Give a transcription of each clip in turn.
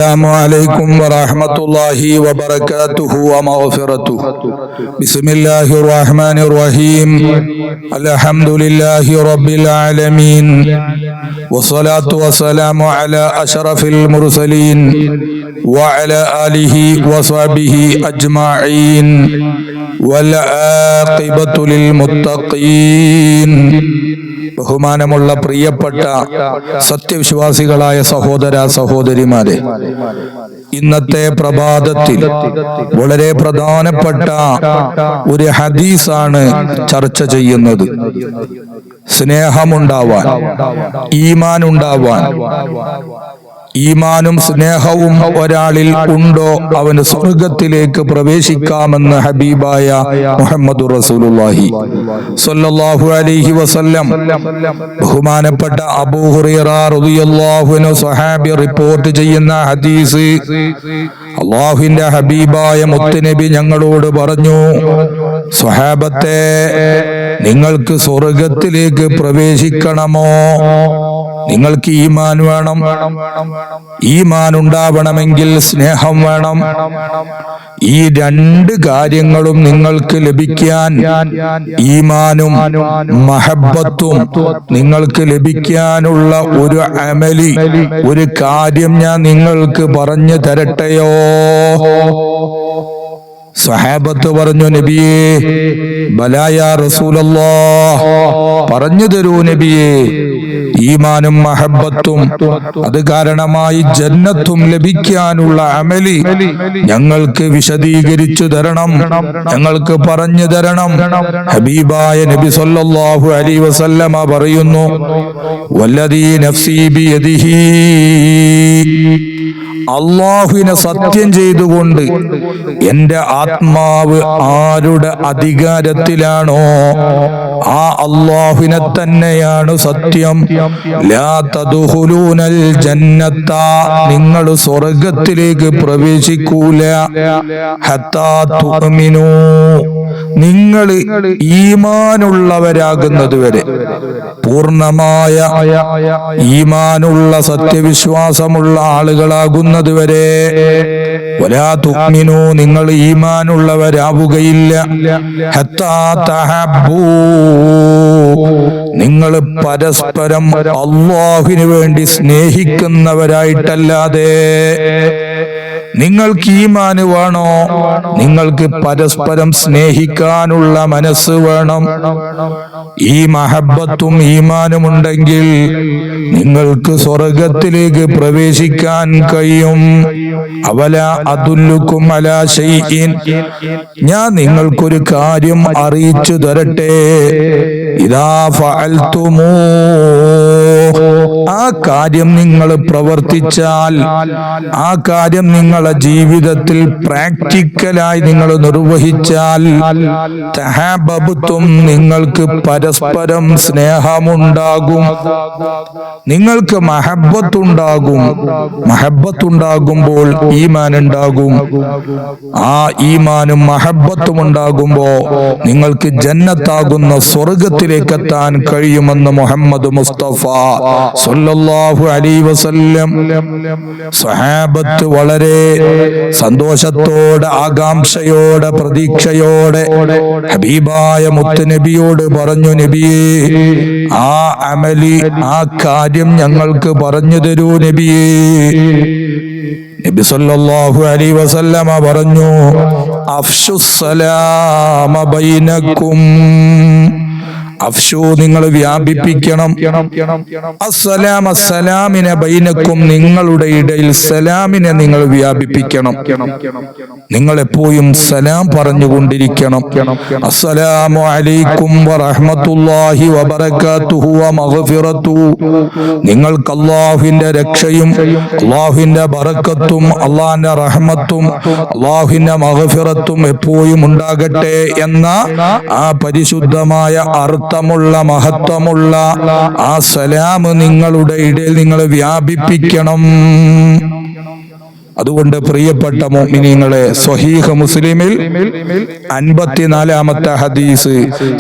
السلام عليكم ورحمة الله وبركاته ومغفرته. بسم الله الرحمن الرحيم. الحمد لله رب العالمين والصلاة والسلام على أشرف المرسلين وعلى آله وصحبه أجمعين والعاقبة للمتقين. ബഹുമാനമുള്ള പ്രിയപ്പെട്ട സത്യവിശ്വാസികളായ സഹോദര സഹോദരിമാരെ, ഇന്നത്തെ പ്രഭാതത്തിൽ വളരെ പ്രധാനപ്പെട്ട ഒരു ഹദീസാണ് ചർച്ച ചെയ്യുന്നത്. സ്നേഹമുണ്ടാവാൻ, ഈമാൻ ഉണ്ടാവാൻ, ഈമാനും സ്നേഹവും ഒരാളിൽ ഉണ്ടോ അവന് സ്വർഗത്തിലേക്ക് പ്രവേശിക്കാമെന്ന് ഹബീബായ മുഹമ്മദ് റസൂലുള്ളാഹി സ്വല്ലല്ലാഹു അലൈഹി വസല്ലം ബഹുമാനപ്പെട്ട അബൂ ഹുറൈറ റളിയല്ലാഹു അൻഹു സ്വഹാബി റിപ്പോർട്ട് ചെയ്യുന്ന ഹദീസ്. അല്ലാഹുവിന്റെ ഹബീബായ മുത്തുനബി ഞങ്ങളോട് പറഞ്ഞു, സ്വഹാബത്തെ, നിങ്ങൾക്ക് സ്വർഗത്തിലേക്ക് പ്രവേശിക്കണമോ? നിങ്ങൾക്ക് ഈമാൻ വേണം. ഈമാൻ ഉണ്ടാവണമെങ്കിൽ സ്നേഹം വേണം. ഈ രണ്ട് കാര്യങ്ങളും നിങ്ങൾക്ക് ലഭിക്കാൻ, ഈമാനും മഹബത്തും നിങ്ങൾക്ക് ലഭിക്കാനുള്ള ഒരു അമലി, ഒരു കാര്യം ഞാൻ നിങ്ങൾക്ക് പറഞ്ഞു തരട്ടെയോ? സ്വഹാബത്ത് പറഞ്ഞു, നബിയേ, ബലാ യാ റസൂലല്ലാഹ്, പറഞ്ഞു തരൂ നബിയേ. ഈമാനും മഹബത്തും അത് കാരണമായി ജന്നത്തും ലഭിക്കാനുള്ള അമലി ഞങ്ങൾക്ക് വിശദീകരിച്ചു തരണം, ഞങ്ങൾക്ക് പറഞ്ഞു തരണം. ഹബീബായ നബി സല്ലല്ലാഹു അലൈഹി വസല്ലമ പറയുന്നു, വല്ലദീ നഫ്സീ ബിയദിഹി, അല്ലാഹുവിനെ സത്യം ചെയ്തുകൊണ്ട് എന്റെ ആത്മാവ് ആരുടെ അധികാരത്തിലാണോ ആ അല്ലാഹുവിനെ തന്നെയാണ് സത്യം. ലാ തദ്ഖുലൂനൽ ജന്നത, നിങ്ങൾ സ്വർഗ്ഗത്തിലേക്ക് പ്രവേശിക്കൂല. ഹത്താ തുഅ്മിനൂ, നിങ്ങൾ ഈമാനുള്ളവരാകുന്നത് വരെ, പൂർണ്ണമായ ഈമാനുള്ള സത്യവിശ്വാസമുള്ള ആളുകളാകുന്നത് വരെ. വലാ തുഅ്മിനൂ, നിങ്ങൾ ഈമാനുള്ളവരാവുകയില്ല. ഹത്താ തഹബ്ബൂ, നിങ്ങൾ പരസ്പരം അല്ലാഹുവിന് വേണ്ടി സ്നേഹിക്കുന്നവരായിട്ടല്ലാതെ. നിങ്ങൾക്ക് ഈമാന് വേണോ? നിങ്ങൾക്ക് പരസ്പരം സ്നേഹിക്കാനുള്ള മനസ്സ് വേണം. ഈ മഹബത്തും ഈമാനും ഉണ്ടെങ്കിൽ നിങ്ങൾക്ക് സ്വർഗത്തിലേക്ക് പ്രവേശിക്കാൻ കഴിയും. അവല അദുല്ലുക്കും അലാ ശൈഇൻ, ഞാൻ നിങ്ങൾക്കൊരു കാര്യം അറിയിച്ചു തരട്ടെ. ഇദാ ഫഅൽതുമൂ, ആ കാര്യം നിങ്ങൾ പ്രവർത്തിച്ചാൽ, ആ കാര്യം നിങ്ങളുടെ ജീവിതത്തിൽ പ്രാക്ടിക്കലായി നിങ്ങൾ നിർവഹിച്ചാൽ, തഹബബ്തും, നിങ്ങൾക്ക് പരസ്പരം സ്നേഹമുണ്ടാകും, നിങ്ങൾക്ക് മഹബത്തുണ്ടാകും. മഹബത്തുണ്ടാകുമ്പോൾ ഈമാൻ ഉണ്ടാകും. ആ ഈമാനും മഹബത്തും ഉണ്ടാകുമ്പോ നിങ്ങൾക്ക് ജന്നത്താകുന്ന സ്വർഗത്തിലേക്ക് എത്താൻ കഴിയുമെന്ന് മുഹമ്മദ് മുസ്തഫ സല്ലല്ലാഹു അലൈഹി വസല്ലം. സ്വഹാബത്ത് വളരെ സന്തോഷത്തോടെ, ആകാംക്ഷയോടെ, പ്രതീക്ഷയോടെ ഹബീബായ മുത്തുനബിയോട് പറഞ്ഞു, നബിയേ, ആ അമലി, ആ കാര്യം ഞങ്ങൾക്ക് പറഞ്ഞു തരൂ നബിയേ. നബി സല്ലല്ലാഹു അലൈഹി വസല്ലമ പറഞ്ഞു, അഫ്ശുസ്സലാമ ബൈനക്കും, അഫ്ശു, നിങ്ങൾ വ്യാപിപ്പിക്കണം. അസ്സലാം, അസ്സലാമിനെ ബൈനക്കും, നിങ്ങളുടെ ഇടയിൽ സലാമിനെ നിങ്ങൾ വ്യാപിപ്പിക്കണം. നിങ്ങൾ എപ്പോഴും സലാം പറഞ്ഞുകൊണ്ടിരിക്കണം. അസ്സലാമു അലൈക്കും വറഹ്മത്തുള്ളാഹി വബറകാതുഹു വമഗ്ഫിറതുഹു, നിങ്ങൾക്ക് അല്ലാഹുവിന്റെ രക്ഷയും അല്ലാഹുവിന്റെ ബറക്കത്തും അല്ലാഹുവിന്റെ റഹ്മത്തും അല്ലാഹുവിന്റെ മഗ്ഫിറത്തും എപ്പോഴും ഉണ്ടാകട്ടെ എന്ന ആ പരിശുദ്ധമായ അർത്ഥമുള്ള, മഹത്വമുള്ള ആ സലാം നിങ്ങളുടെ ഇടയിൽ നിങ്ങൾ വ്യാപിപ്പിക്കണം. അതുകൊണ്ട് പ്രിയപ്പെട്ട മുഅ്മിനീങ്ങളെ, സ്വഹീഹ് മുസ്ലിമിൽ 54-ാമത്തെ ഹദീസ്,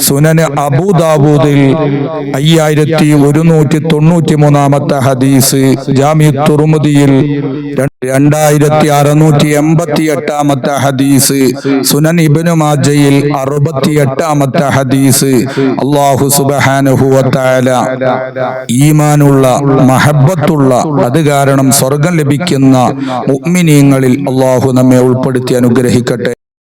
സുനന് അബൂദാവൂദിൽ 5193-ാമത്തെ ഹദീസ്, ജാമിഉ തുർമുദിയിൽ 2688-ാമത്തെ ഹദീസ്, സുനൻ ഇബ്നു മാജയിൽ 68-ാമത്തെ ഹദീസ്. അല്ലാഹു സുബ്ഹാനഹു വ തആല ഈമാനുള്ള, മഹബ്ബത്തുള്ള, അത് കാരണം സ്വർഗം ലഭിക്കുന്ന മുഅ്മിനീങ്ങളിൽ അല്ലാഹു നമ്മെ ഉൾപ്പെടുത്തി അനുഗ്രഹിക്കട്ടെ.